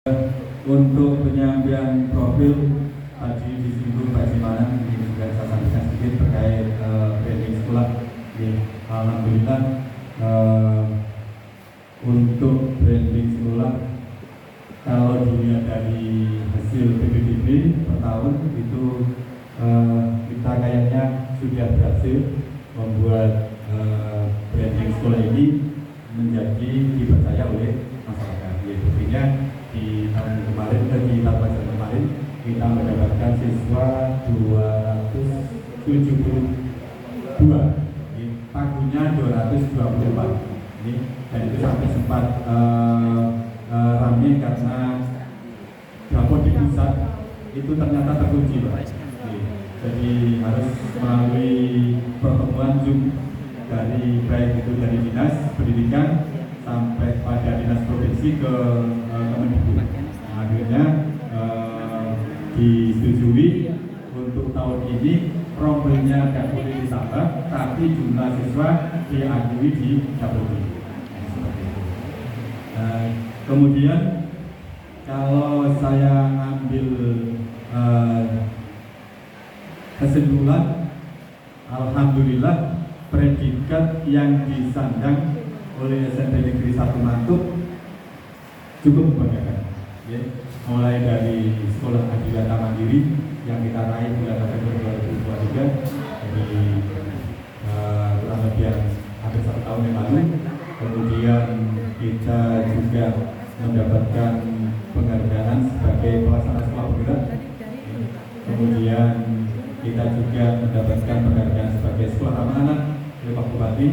Untuk penyampaian profil tadi disinggung Pak Simanan, ini juga saya sampaikan sedikit terkait branding sekolah. Alhamdulillah untuk branding sekolah, kalau dilihat dari hasil PPDB per tahun itu kita kayaknya sudah berhasil membuat branding sekolah ini menjadi dipercaya oleh masyarakat. Buktinya di tahun kemarin, di tahun kemarin kita mendapatkan siswa 272, pagunya 224. Dan itu sampai sempat ramai karena rapor di pusat itu ternyata terkunci, Pak. Jadi harus melalui pertemuan Zoom dari baik itu dari dinas pendidikan sampai pada dinas provinsi ke Kemendikbud. Akhirnya disetujui untuk tahun ini profilnya tidak boleh ditambah, tapi jumlah siswa diakui di Jabodetabek. Kemudian kalau saya ambil kesimpulan, alhamdulillah predikat yang disandang oleh SMP Negeri 1 Mantuk cukup membanggakan. Mulai dari sekolah Adiwiyata Mandiri yang kita raih bulan November 2023, jadi kurang lebih hampir 1 tahun yang lalu. Kemudian kita juga mendapatkan penghargaan sebagai pelaksana sekolah bergerak. Kemudian kita juga mendapatkan penghargaan sebagai sekolah ramah anak oleh Pak Bupati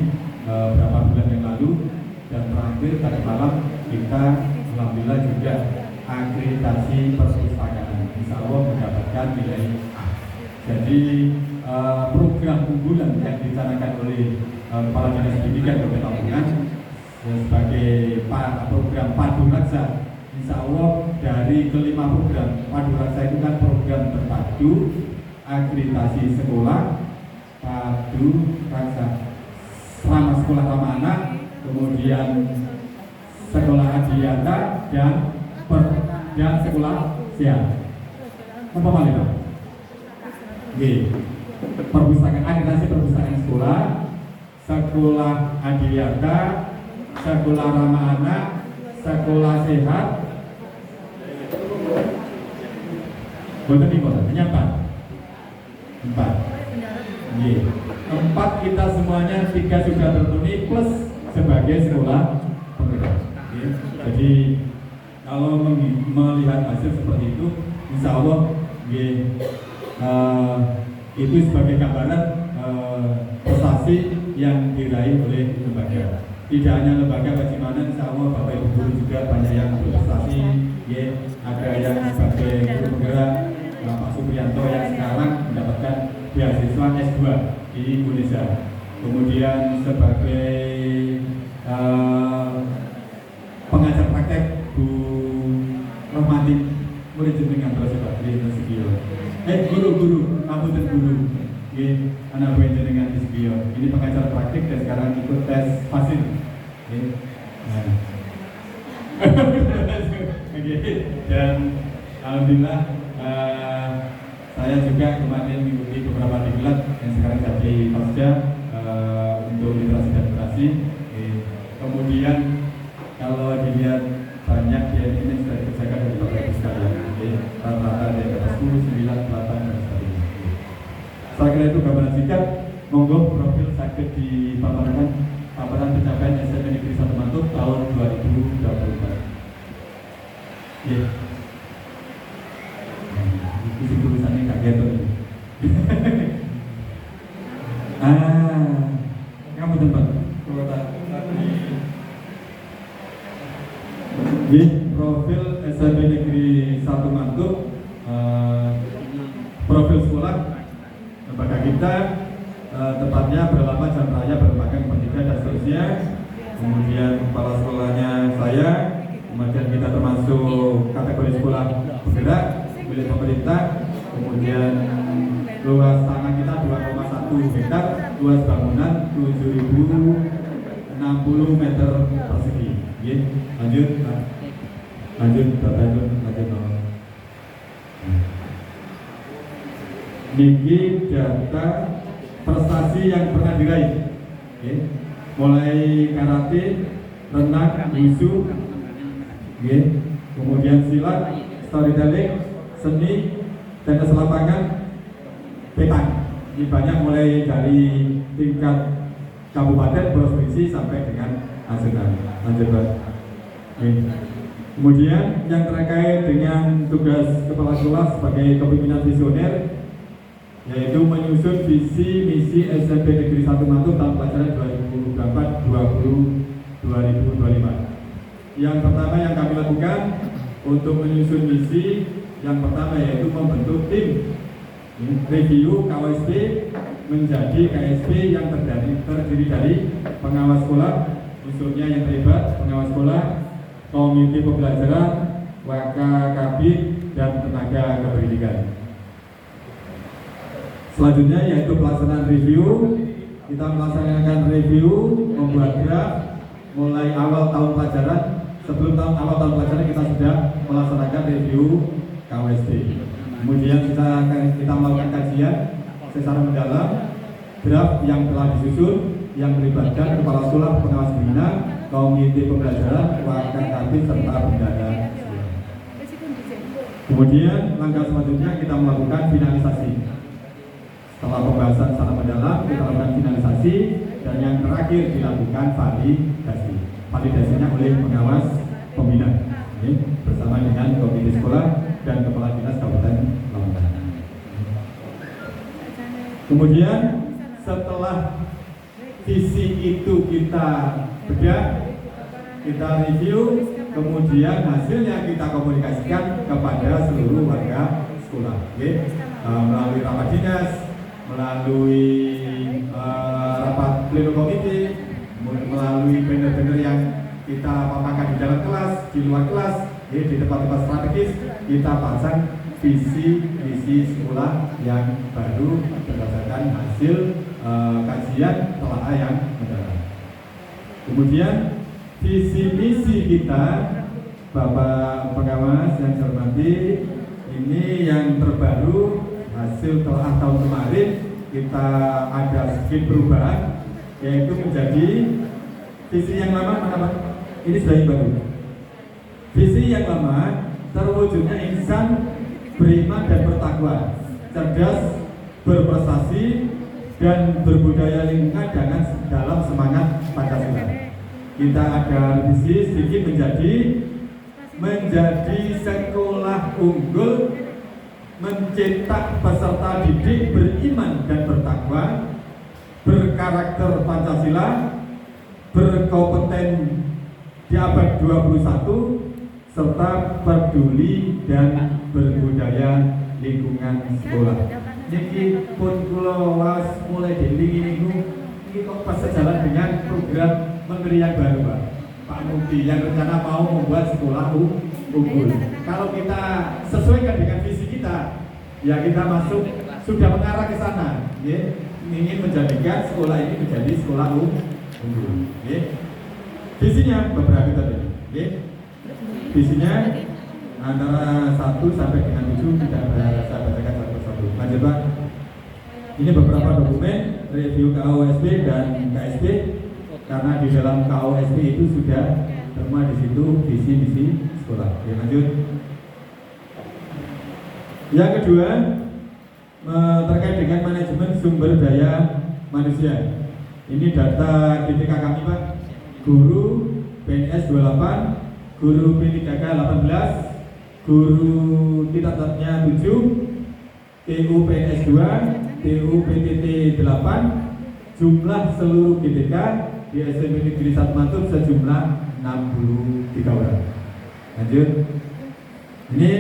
beberapa bulan yang lalu. Dan terakhir tadi malam kita alhamdulillah juga akreditasi perpustakaan, insya Allah mendapatkan nilai A. Jadi program unggulan yang dicanangkan oleh Kepala Dinas Pendidikan Kabupaten Lamongan sebagai program Padu Raksa, insya Allah dari kelima program Padu Raksa itu kan program terpadu akreditasi sekolah Padu Raksa, ramah sekolah ramah anak, kemudian sekolah Adiwiyata dan sekolah siap. Apa hal itu? Perpustakaan, akreditasi perpustakaan sekolah Adiwiyata, sekolah ramah anak, sekolah sehat. Boten niku, hanya 4. 4 kita semuanya 3 sudah terpenuhi plus sebagai sekolah penggerak. Jadi kalau melihat hasil seperti itu, insya Allah itu sebagai gambaran prestasi yang diraih oleh lembaga. Tidak hanya lembaga Pak Simanan, insya Allah Bapak Ibu guru juga banyak yang berprestasi. Ada yang sebagai guru penggerak, Pak Supriyanto yang sekarang mendapatkan beasiswa S2 di Indonesia. Kemudian sebagai pengajar praktek Bu Rohmati murid jenengan terus Pak di Sugio. Guru, ampun guru. Anak buah jenengan di Sugio. Ini pengajar praktek dan sekarang ikut tes fasil. Dan alhamdulillah saya juga kemarin mengikuti beberapa diklat yang sekarang jadi pasca untuk literasi dan literasi. Kemudian kalau dilihat banyak ini sudah dikerjakan oleh Bapak Ibu sekalian. Rata-rata dari atas 10, 9, 8 dan sebagainya. Saya kira itu gambaran singkat. Monggo profil sakit di paparan pencapaian SMP Negeri 1 Mantuk tahun 2024. Isi tulisannya kaget tuh. Kamu tempat profil SMP Negeri 1 Mantuk, profil sekolah lembaga kita tepatnya beralamat Jalan Raya Berlembaga Pendidikan dan seterusnya. Kemudian kepala sekolahnya saya, kemudian kita termasuk kategori sekolah bergerak milik pemerintah. Kemudian luas tanah kita 2,1 hektar, luas bangunan 7.060 meter persegi. Lanjut Pak. Lanjut, Bapak itu lanjut no. Niki data prestasi yang pernah diraih, okay. Mulai karate, renang, wushu, okay. Kemudian silat, storytelling, seni, tenis lapangan, petang. Ini banyak mulai dari tingkat kabupaten, provinsi sampai dengan nasional. Lanjut Pak. Okay. Kemudian yang terkait dengan tugas kepala sekolah sebagai kepemimpinan visioner, yaitu menyusun visi misi SMP Negeri 1 Mantuk tahun pelajaran 2024-2025. Yang pertama yang kami lakukan untuk menyusun misi, yang pertama yaitu membentuk tim review KWSP menjadi KSP yang terdiri dari pengawas sekolah, unsurnya yang terlibat, pengawas sekolah, komite pembelajaran, wakakabit, dan tenaga kependidikan. Selanjutnya yaitu pelaksanaan review. Kita melaksanakan review, membuat draft mulai awal tahun pelajaran. Sebelum awal tahun pelajaran kita sudah melaksanakan review KWSP. Kemudian kita melakukan kajian secara mendalam draft yang telah disusun yang melibatkan kepala sekolah, pengawas pembina, komite pembelajaran, wakakabit, serta bendahara. Kemudian langkah selanjutnya kita melakukan finalisasi. Setelah pembahasan secara mendalam, kita lakukan finalisasi, dan yang terakhir dilakukan validasi. Validasinya oleh pengawas pembina, bersama dengan komite sekolah dan kepala dinas Kabupaten Lamongan. Kemudian setelah visi itu kita bedah, kita review, kemudian hasilnya kita komunikasikan kepada seluruh warga sekolah, melalui rapat dinas, melalui rapat pleno komite, melalui banner-banner yang kita paparkan di dalam kelas, di luar kelas, di tempat-tempat strategis, kita pasang visi misi sekolah yang baru berdasarkan hasil kajian telah yang mendalam. Kemudian visi misi kita, Bapak pengawas yang saya hormati, ini yang terbaru hasil telah tahun kemarin kita ada sedikit perubahan, yaitu menjadi visi yang lama mana? Ini sudah yang baru. Visi yang lama terwujudnya insan beriman dan bertakwa, cerdas, berprestasi, dan berbudaya lingkungan dengan dalam semangat Pancasila. Kita ada revisi sedikit menjadi sekolah unggul, mencetak peserta didik beriman dan bertakwa, berkarakter Pancasila, berkompeten di abad 21, serta peduli dan berbudaya lingkungan sekolah. Niki pun kula was mulai deling ini kok pas sejalan dengan program menteri yang baru Pak Mukti yang rencana mau membuat sekolah unggul. Kalau kita sesuaikan dengan visi kita, ya kita masuk sudah mengarah ke sana, ingin menjadikan sekolah ini menjadi sekolah unggul. Visinya beberapa tadi, visinya antara 1 sampai dengan 7 tidak saya bacakan satu persatu. Lanjut Pak. Ini beberapa dokumen review KOSP dan KSP, karena di dalam KOSP itu sudah terma di situ visi misi sekolah. Oke, lanjut. Yang kedua terkait dengan manajemen sumber daya manusia. Ini data DTK kami Pak. Guru PNS 28, guru P3K 18, guru Titatapnya 7, TU PNS 2, TU PTT 8, jumlah seluruh GTK di SMP Negeri 1 Mantuk sejumlah 63 orang. Lanjut. Ini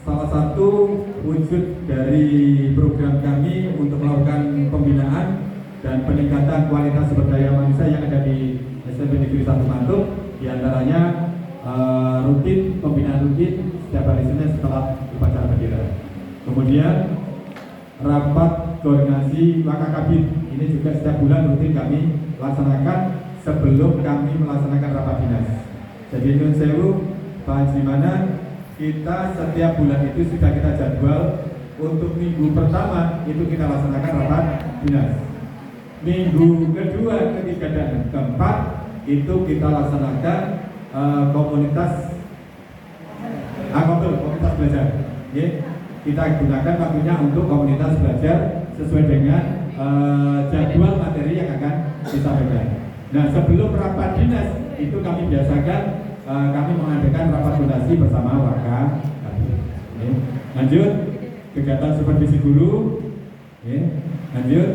salah satu wujud dari program kami untuk melakukan pembinaan dan peningkatan kualitas sumber daya manusia yang ada di SMP Negeri 1 Mantuk, diantaranya rutin, pembinaan rutin setiap hari Senin setelah upacara bendera. Kemudian rapat koordinasi wakakabit, ini juga setiap bulan rutin kami laksanakan sebelum kami melaksanakan rapat dinas. Jadi Nun Sewu, Pak Jimanan, kita setiap bulan itu sudah kita jadwal untuk minggu pertama itu kita laksanakan rapat dinas. Minggu kedua, ketiga dan keempat itu kita laksanakan komunitas belajar. Kita gunakan waktunya untuk komunitas belajar sesuai dengan jadwal materi yang akan disampaikan. Nah, sebelum rapat dinas itu kami biasakan kami mengadakan rapat koordinasi bersama warga. Lanjut kegiatan supervisi guru. Lanjut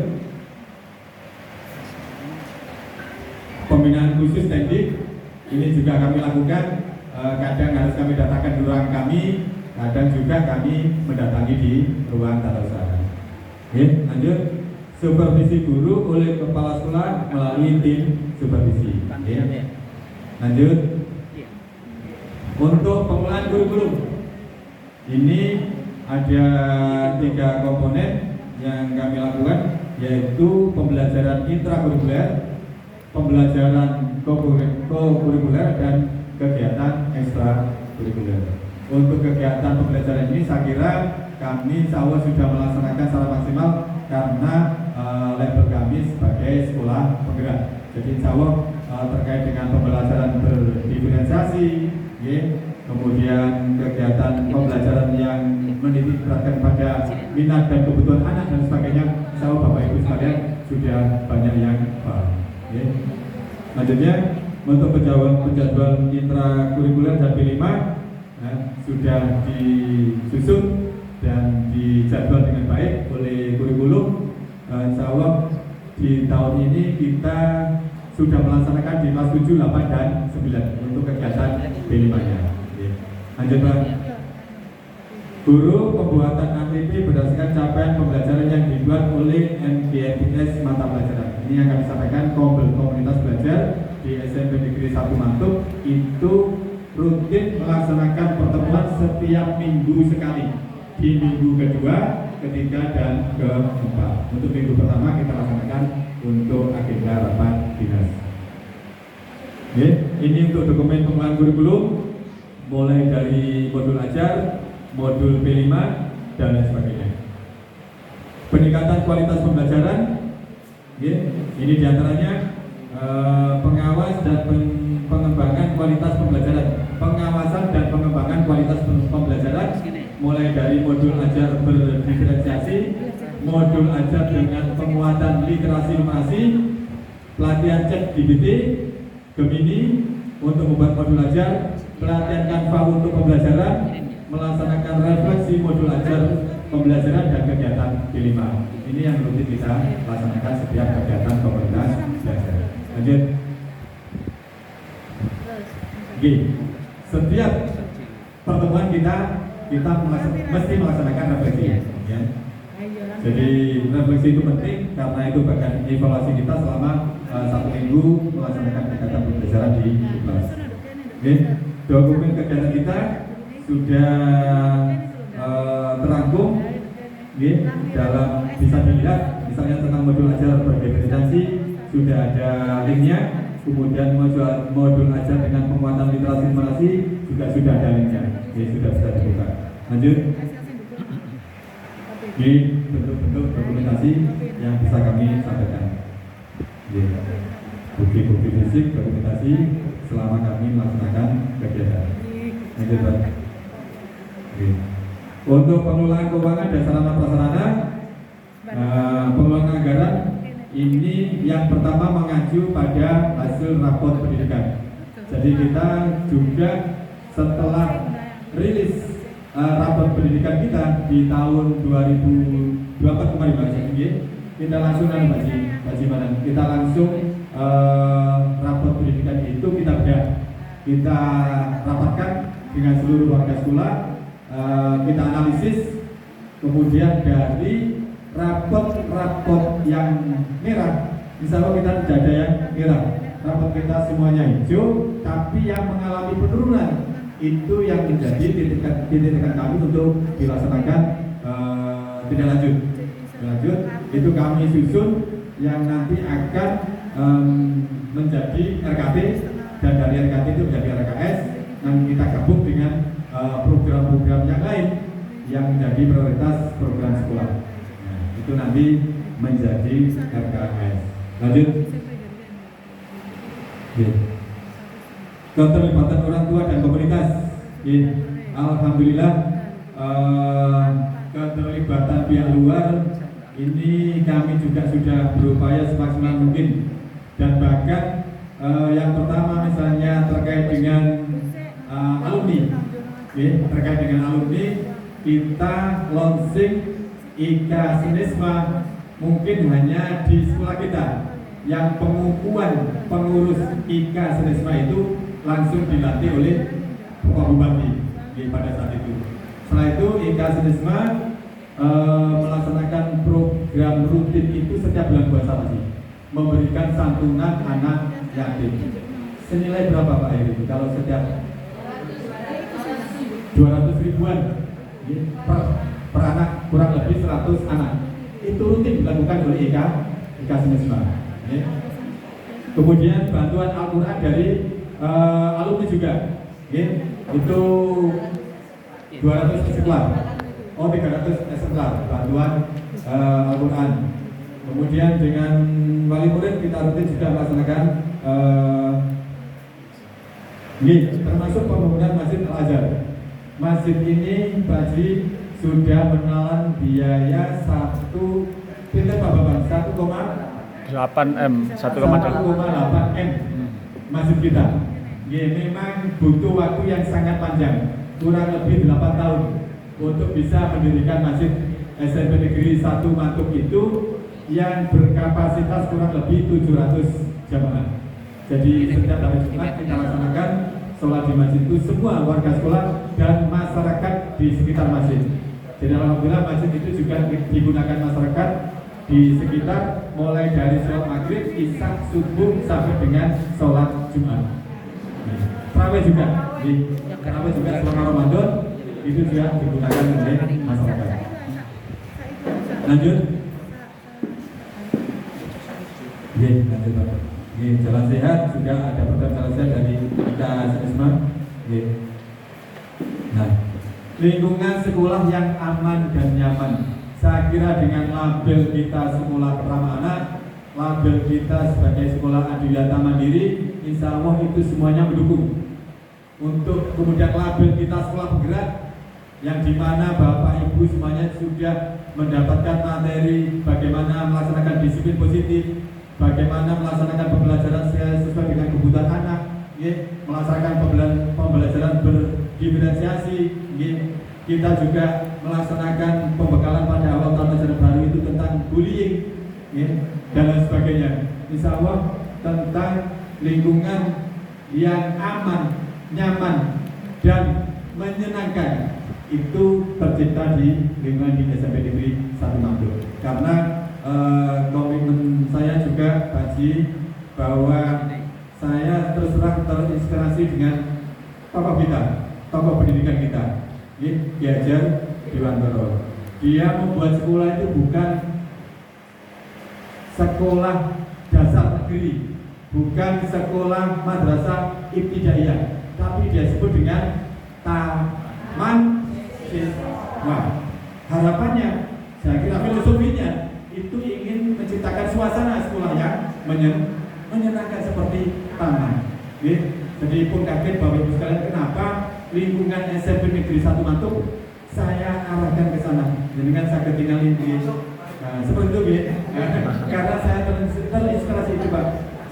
pembinaan khusus teknik. Ini juga kami lakukan. Kadang harus kami datangkan di ruang kami, kadang juga kami mendatangi di ruang tata usaha. Lanjut supervisi guru oleh kepala sekolah melalui tim supervisi. Lanjut untuk pengelolaan kurikulum, ini ada 3 komponen yang kami lakukan, yaitu pembelajaran intrakurikuler, pembelajaran co-kurikuler, dan kegiatan ekstrakurikuler. Untuk kegiatan pembelajaran ini saya kira kami insya Allah sudah melaksanakan secara maksimal karena label kami sebagai sekolah penggerak. Jadi insya Allah terkait dengan pembelajaran berdiferensiasi, kemudian kegiatan pembelajaran yang menitik beratkan pada minat dan kebutuhan anak dan sebagainya, insya Allah Bapak Ibu sekalian sudah banyak yang paham. Lanjutnya untuk penjadwalan intrakurikuler dan P5 sudah disusun dan dijadwal dengan baik oleh kurikulum. Insya Allah di tahun ini kita sudah melaksanakan di kelas 7, 8, dan 9 untuk kegiatan B5-nya. Lanjut Pak. Guru pembuatan ATP berdasarkan capaian pembelajaran yang dibuat oleh NGNPS mata pelajaran. Ini yang kami sampaikan, komunitas belajar di SMP Negeri 1 Mantuk itu rutin melaksanakan pertemuan setiap minggu sekali. Di minggu kedua, ketiga, dan keempat. Untuk minggu pertama kita laksanakan untuk agenda rapat dinas. Ini untuk dokumen pengelolaan kurikulum, mulai dari modul ajar, modul P5, dan lain sebagainya. Peningkatan kualitas pembelajaran, ini diantaranya pengawas dan pengembangan kualitas pembelajaran, pengawasan dan pengembangan kualitas pembelajaran, mulai dari modul ajar berdiferensiasi, modul ajar dengan penguatan literasi numerasi, pelatihan cek DBT, Gemini untuk membuat modul ajar, pelatihan Canva untuk pembelajaran, melaksanakan refleksi modul ajar pembelajaran, dan kegiatan P5. Ini yang rutin kita laksanakan setiap kegiatan komunitas belajar. Lanjut. Setiap pertemuan kita mesti melaksanakan refleksi. Jadi refleksi itu penting karena itu bagian evaluasi kita selama 1 minggu melaksanakan kegiatan pembelajaran di kelas. Dokumen kegiatan kita sudah terangkum dalam, bisa dilihat misalnya tentang modul ajar berdiferensiasi sudah ada linknya, kemudian modul ajar dengan penguatan literasi numerasi juga sudah ada linknya, sudah bisa dibuka. Lanjut. Ini bentuk-bentuk dokumentasi yang bisa kami sampaikan. Bukti-bukti fisik dokumentasi selama kami melaksanakan kegiatan. Lanjut Pak. Untuk pengelolaan keuangan dan sarana prasarana, pengelolaan anggaran ini yang pertama mengacu pada hasil rapor pendidikan. Jadi kita juga setelah rilis rapor pendidikan kita di tahun 2024 kemarin Pak Haji, kita langsung kita langsung rapor pendidikan itu kita rapatkan dengan seluruh warga sekolah, kita analisis, kemudian dari rapot yang merah, misalnya kita tidak ada yang merah, rapot kita semuanya hijau, tapi yang mengalami penurunan itu yang menjadi titik-titik kami untuk dilaksanakan tidak lanjut. Itu kami susun yang nanti akan menjadi RKT dan dari RKT itu menjadi RKS, dan kita gabung dengan program-program yang lain yang menjadi prioritas program sekolah. Nah, itu nanti menjadi RKS. Lanjut. Keterlibatan orang tua dan komunitas. Alhamdulillah, keterlibatan pihak luar ini kami juga sudah berupaya semaksimal mungkin, dan bahkan yang pertama misalnya terkait dengan alumni, terkait dengan alumni kita launching IKA Sinisma mungkin hanya di sekolah kita, yang pengukuhan pengurus IKA Sinisma itu langsung dilatih oleh Bapak Bupati pada saat itu. Setelah itu IKA Sinisma melaksanakan program rutin itu setiap bulan puasa masih memberikan santunan anak yatim. Senilai berapa Pak Heri? Kalau setiap 200 ribuan per anak, kurang lebih 100 anak. Itu rutin dilakukan oleh IKA Sinisma. Kemudian bantuan Al-Quran dari alumni juga, itu 200 eksemplar. 300 eksemplar bantuan Al-Quran. Kemudian dengan wali murid kita rutin juga melaksanakan termasuk pembangunan Masjid Al-Azhar. Masjid ini Pak Haji sudah menelan biaya 1,8 M masjid kita. Memang butuh waktu yang sangat panjang, kurang lebih 8 tahun untuk bisa mendirikan Masjid SMP Negeri 1 Mantuk itu yang berkapasitas kurang lebih 700 jamaah. Jadi setiap hari Jumat kita laksanakan sholat di masjid itu semua warga sekolah dan masyarakat di sekitar masjid. Jadi alhamdulillah masjid itu juga digunakan masyarakat di sekitar, mulai dari sholat maghrib, isya, subuh sampai dengan sholat Jumat. Tarawih juga, tarawih juga selama Ramadan itu juga digunakan oleh masyarakat. Lanjut. Lanjut Pak. Jalan sehat juga ada program jalan sehat dari IKA Sinisma. Nah, lingkungan sekolah yang aman dan nyaman. Saya kira dengan label kita sekolah ramah anak, label kita sebagai sekolah adilata mandiri, insya Allah itu semuanya mendukung. Untuk kemudian label kita sekolah penggerak, yang dimana Bapak Ibu semuanya sudah mendapatkan materi bagaimana melaksanakan disiplin positif, bagaimana melaksanakan pembelajaran sesuai dengan kebutuhan anak, melaksanakan pembelajaran berdiferensiasi. Kita juga melaksanakan pembekalan pada awal tahun ajaran baru itu tentang bullying, dan lain sebagainya. Insya Allah tentang lingkungan yang aman, nyaman, dan menyenangkan itu tercipta di lingkungan di SMP Negeri 1 Mantuk. Karena komitmen saya juga Pak Haji bahwa saya terus terang terinspirasi dengan tokoh kita, tokoh pendidikan kita, Ki Hajar Dewantara. Dia membuat sekolah itu bukan sekolah dasar negeri, bukan sekolah madrasah ibtidaiyah, tapi dia sebut dengan taman siswa. Harapannya, saya kira filosofinya itu ingin menciptakan suasana sekolah yang menyenangkan seperti taman. Jadi pun kaget Bapak Ibu sekalian, kenapa lingkungan SMP Negeri 1 Mantuk saya arahkan ke sana. Jadi kan saya ketinggalin seperti itu, karena saya terinspirasi itu Pak,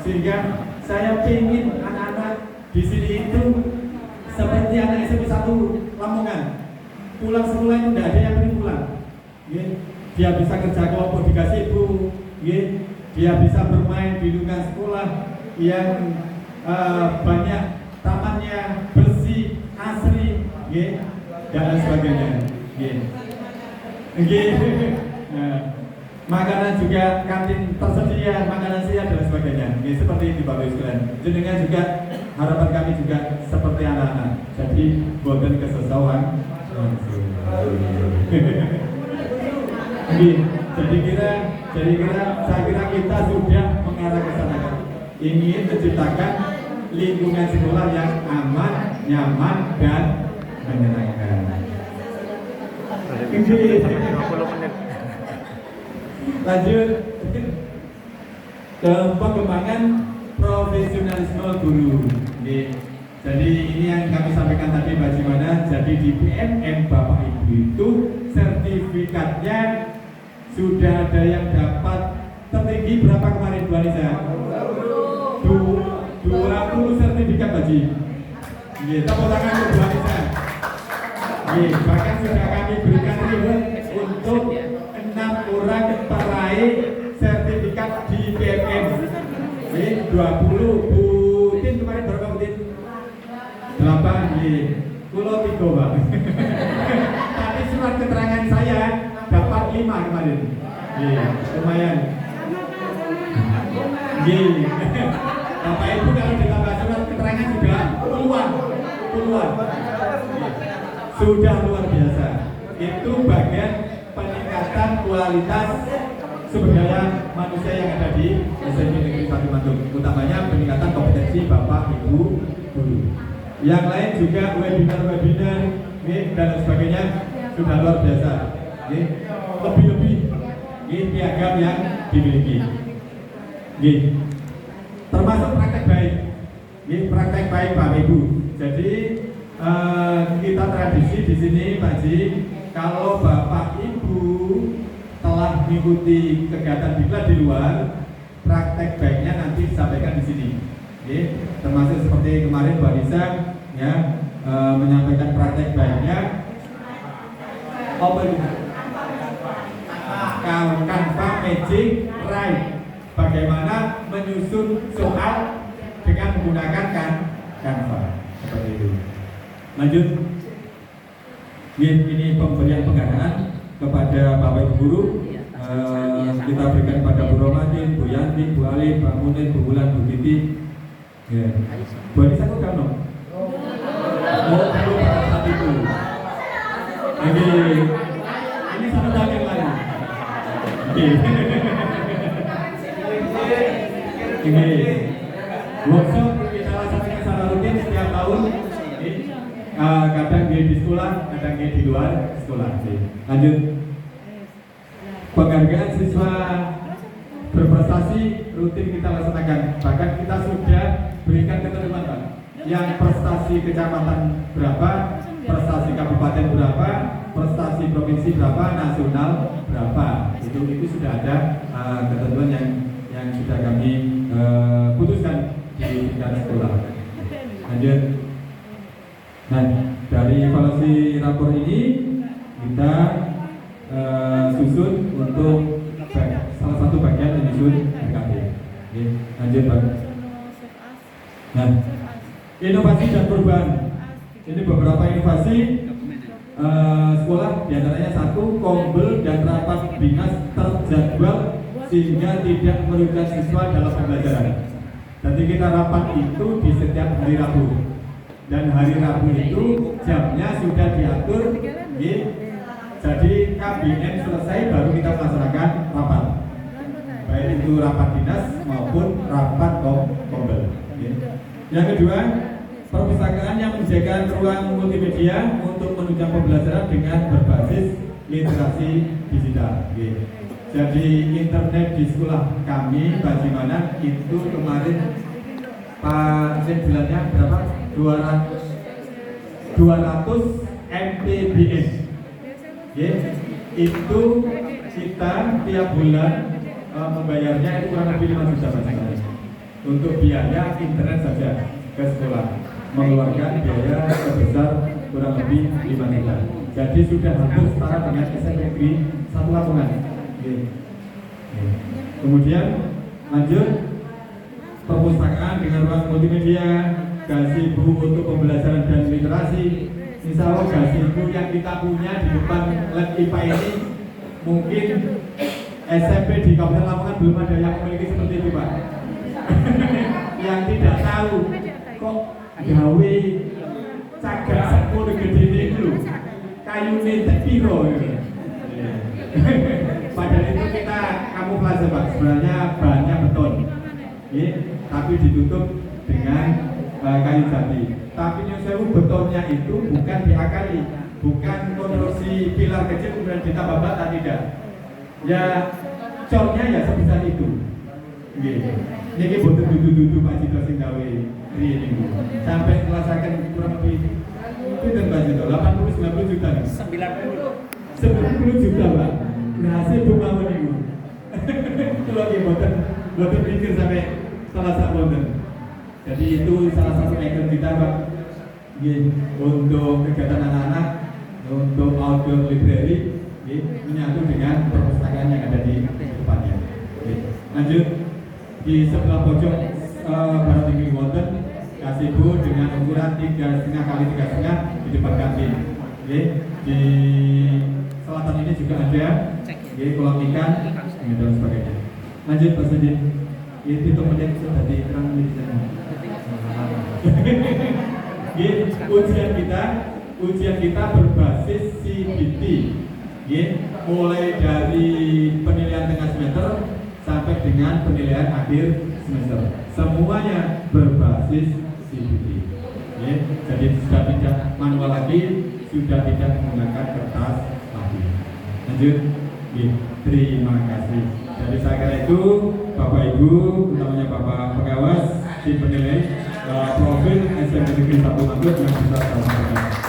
sehingga saya ingin anak-anak di sini itu seperti anak SMP 1 Lamongan, pulang sekolah itu tidak ada yang ingin pulang. Dia bisa kerja kelompok di gazebo, dia bisa bermain di lingkungan sekolah yang banyak tamannya, bersih, asri, dan lain sebagainya. Makanan juga kantin tersedia, makanan siap dan sebagainya. Seperti itu Bapak Ibu sekalian. Jenengan juga harapan kami juga seperti anak-anak. Jadi boten kesesawan. Jadi kira saya kira kita sudah mengarah ke sana. Ingin menciptakan lingkungan sekolah yang aman, nyaman, dan menyenangkan. Lanjut ke pengembangan profesionalisme guru. Jadi ini yang kami sampaikan tadi bagaimana. Jadi di PMM Bapak Ibu itu sertifikatnya sudah ada yang dapat tertinggi berapa kemarin Bu Anissa? 20 sertifikat Baji. Tepuk tangan untuk Bu Anissa. Bahkan sudah kami berikan reward untuk 6 orang peraih sertifikat di PMM. 20 Bu Tin kemarin berapa Bu Tin? 8 Pulau 3 Pak. Tapi surat keterangan saya dapat 5 kemarin. Lumayan. Bapak Ibu kalau ditambah surat keterangan sudah puluhan. Sudah luar biasa. Itu bagian peningkatan kualitas sumber daya manusia yang ada di SMP Negeri 1 Mantung. Utamanya peningkatan kompetensi Bapak Ibu guru. Yang lain juga webinar dan sebagainya sudah luar biasa. Lebih-lebih piagam yang dimiliki. Termasuk praktek baik. Praktek baik Bapak Ibu. Jadi kita tradisi di sini Pak Ji, kalau Bapak Ibu telah mengikuti kegiatan diklat di luar, praktek baiknya nanti disampaikan di sini. Termasuk seperti kemarin Mbak Nisa ya menyampaikan praktek baiknya open Canva Magic Write, bagaimana menyusun soal dengan menggunakan Canva seperti itu. Lanjut, ini pemberian penghargaan kepada Bapak Ibu guru. Kita berikan pada Bu Romadin, Bu Yanti, Bu Ali, Pak Munir, Bu Bulan, Bu Titi. Bu Anissa kok kamu? Mau perlu pada saat itu. Ini satu tahun yang lalu. Ini workshop kita laksanakan secara rutin setiap tahun. Kadang dia di sekolah, kadang dia di luar sekolah. Lanjut. Penghargaan siswa berprestasi rutin kita laksanakan. Bahkan kita sudah berikan ketentuan Pak. Yang prestasi kecamatan berapa, prestasi kabupaten berapa, prestasi provinsi berapa, nasional berapa. Itu sudah ada ketentuan yang sudah kami putuskan di tingkat sekolah. Lanjut. Nah, dari evaluasi rapor ini kita susun untuk salah satu bagian menyusun RKP. Lanjut Pak. Nah, inovasi dan perubahan. Ini beberapa inovasi sekolah, diantaranya 1, kombel dan rapat dinas terjadwal sehingga tidak merugikan siswa dalam pembelajaran. Jadi kita rapat itu di setiap hari Rabu, dan hari Rabu itu jamnya sudah diatur. Jadi KBM selesai baru kita melaksanakan rapat, baik itu rapat dinas maupun rapat kombel. Yang kedua, perpustakaan yang menyediakan ruang multimedia untuk menunjang pembelajaran dengan berbasis literasi digital. Jadi internet di sekolah kami bagaimana itu kemarin Pak Sen bilangnya berapa? 200 Mbps. Itu kita tiap bulan membayarnya itu kurang lebih 5 juta untuk biaya internet saja ke sekolah, mengeluarkan biaya sebesar kurang lebih 5 juta. Jadi sudah hampir setara dengan SMP Negeri 1 Lamongan. Kemudian lanjut, perpustakaan dengan ruang multimedia, gazebo untuk pembelajaran dan literasi. Insya Allah gazebo yang kita punya di depan lab IPA ini mungkin SMP di Kabupaten Lamongan belum ada yang memiliki seperti itu Pak. Yang tidak tahu kok gawe cagak sepuluh gede itu kayu netek piro gitu. Padahal itu kita kamuflase Pak, sebenarnya bahannya beton, tapi ditutup dengan kayu jati. Tapi nyuwun sewu betonnya itu bukan diakali, bukan konstruksi pilar kecil kemudian ditambah bata, tidak. Ya cornya ya sebesar itu. Niki boten dudu-dudu Pak Cito sing gawe riyen niku. Sampai ngerasakan kurang lebih pinten Pak Cito? 80-90 juta nih. 90 juta Pak. Berhasil buka niku. Kalau nggih boten pikir sampai salah satu boten. Jadi itu salah satu ikon kita Pak. Nggih, untuk kegiatan anak-anak, untuk outdoor library, menyatu dengan perpustakaan yang ada di depannya. Lanjut. Di sebelah pojok barat tinggi wonten gazebo dengan ukuran 3,5 kali 3,5 di depan kantin. Di selatan ini juga ada kolam ikan dan sebagainya. Lanjut Pak Sudin. Itu menit sudah diterang di sana. Ujian kita berbasis CBT. Mulai dari penilaian tengah semester sampai dengan penilaian akhir semester, semuanya berbasis CBT. Jadi sudah tidak manual lagi, sudah tidak menggunakan kertas lagi. Lanjut, terima kasih. Jadi saya kira itu Bapak Ibu, utamanya Bapak Pengawas, tim penilai profil SMP Negeri 1 Mantuk yang bisa saya sampaikan.